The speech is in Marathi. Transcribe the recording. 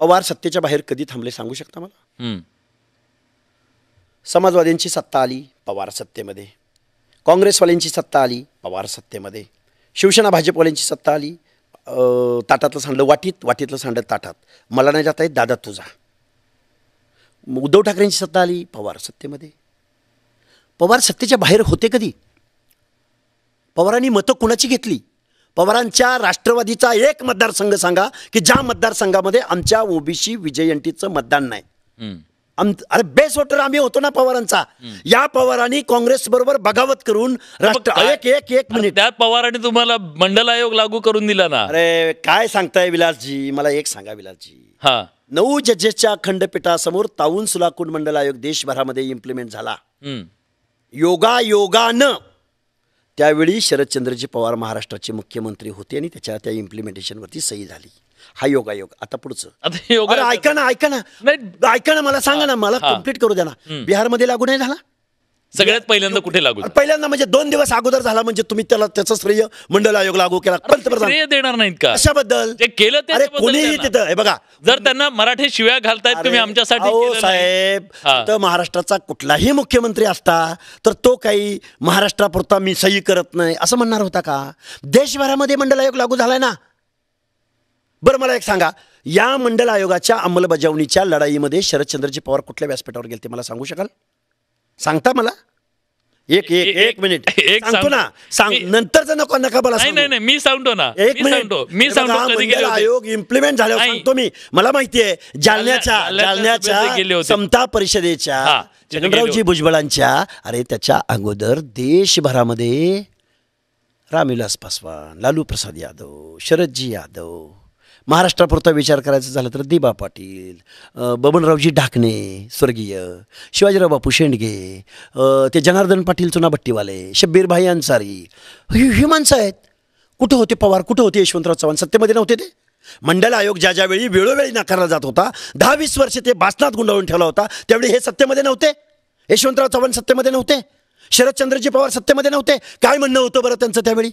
पवार सत्तेच्या बाहेर कधी थांबले सांगू शकता मला? हम्म. समाजवाद्यांची सत्ता आली, पवार सत्तेमध्ये. काँग्रेसवाल्यांची सत्ता आली, पवार सत्तेमध्ये. शिवसेना भाजपवाल्यांची सत्ता आली, ताटातलं सांडलं वाटीत, वाटीतलं सांडलं ताटात. मला नाही जाता येत, दादा तुझा. उद्धव ठाकरेंची सत्ता आली, पवार सत्तेमध्ये. पवार सत्तेच्या बाहेर होते कधी? पवारांनी मतं कुणाची घेतली? पवारांच्या राष्ट्रवादीचा एक मतदारसंघ सांगा की ज्या मतदारसंघामध्ये आमच्या ओबीसी विजयंतीचं मतदान नाही. अरे बेस वोटर आम्ही होतो ना पवारांचा. या पवारांनी काँग्रेस बरोबर बगावत करून एक मिनिट, त्यात पवारांनी तुम्हाला मंडल आयोग लागू करून दिला ना. अरे काय सांगताय विलासजी, मला एक सांगा विलासजी. हा, 9 जजेसच्या खंडपीठासमोर ताऊन सुलाकून मंडल आयोग देशभरामध्ये इम्प्लिमेंट झाला. योगानं त्यावेळी शरदचंद्रजी पवार महाराष्ट्राचे मुख्यमंत्री होते आणि त्या इम्प्लिमेंटेशनवरती सही झाली. हा योगायोग. आता पुढचं ऐका ना मला सांगा ना, मला कम्प्लीट करू द्या ना. बिहारमध्ये लागू नाही झाला? सगळ्यात पहिल्यांदा कुठे लागू? पहिल्यांदा म्हणजे 2 दिवस अगोदर झाला. म्हणजे तुम्ही त्याचं श्रेय मंडल आयोग लागू केला. श्रेय देणार नाहीत का? कशाबद्दल ते केलं? अरे कोणीही तिथं हे बघा, जर त्यांना मराठी शिव्या घालतायत तुम्ही आमच्यासाठी. साहेब, तर महाराष्ट्राचा कुठलाही मुख्यमंत्री असता तर तो काही महाराष्ट्रापुरता मी सही करत नाही असं म्हणणार होता का? देशभरामध्ये मंडल आयोग लागू झालाय ना. बरं मला एक सांगा, या मंडल आयोगाच्या अंमलबजावणीच्या लढाईमध्ये शरदचंद्रजी पवार कुठल्या व्यासपीठावर गेले ते मला सांगू शकाल? सांगता मला? एक मिनिट सांगतो ना, सांग नंतरच नका मला. नाही मी सांगतो ना. मी सांगतो मंडल आयोग इम्प्लिमेंट झाल्यावर सांगतो मी. मला माहितीये जालन्याच्या समता परिषदेच्या छगनरावजी भुजबळांच्या, अरे त्याच्या अगोदर देशभरामध्ये रामविलास पासवान, लालू प्रसाद यादव, शरदजी यादव, महाराष्ट्रापुरता विचार करायचा झाला तर दिबा पाटील, बबनरावजी ढाकणे स्वर्गीय, शिवाजीराव बापू शेंडगे, ते जनार्दन पाटील चुनाभट्टीवाले, शब्बीरभाई अन्सारी, ही माणसं आहेत. कुठं होते पवार? कुठं होते यशवंतराव चव्हाण? सत्तेमध्ये नव्हते ते? मंडल आयोग ज्यावेळी वेळोवेळी नाकारला जात होता, 10-20 वर्ष ते भासनात गुंडाळून ठेवला होता, त्यावेळी हे सत्तेमध्ये नव्हते? यशवंतराव चव्हाण सत्तेमध्ये नव्हते? शरदचंद्रजी पवार सत्तेमध्ये नव्हते? काय म्हणणं होतं बरं त्यांचं त्यावेळी?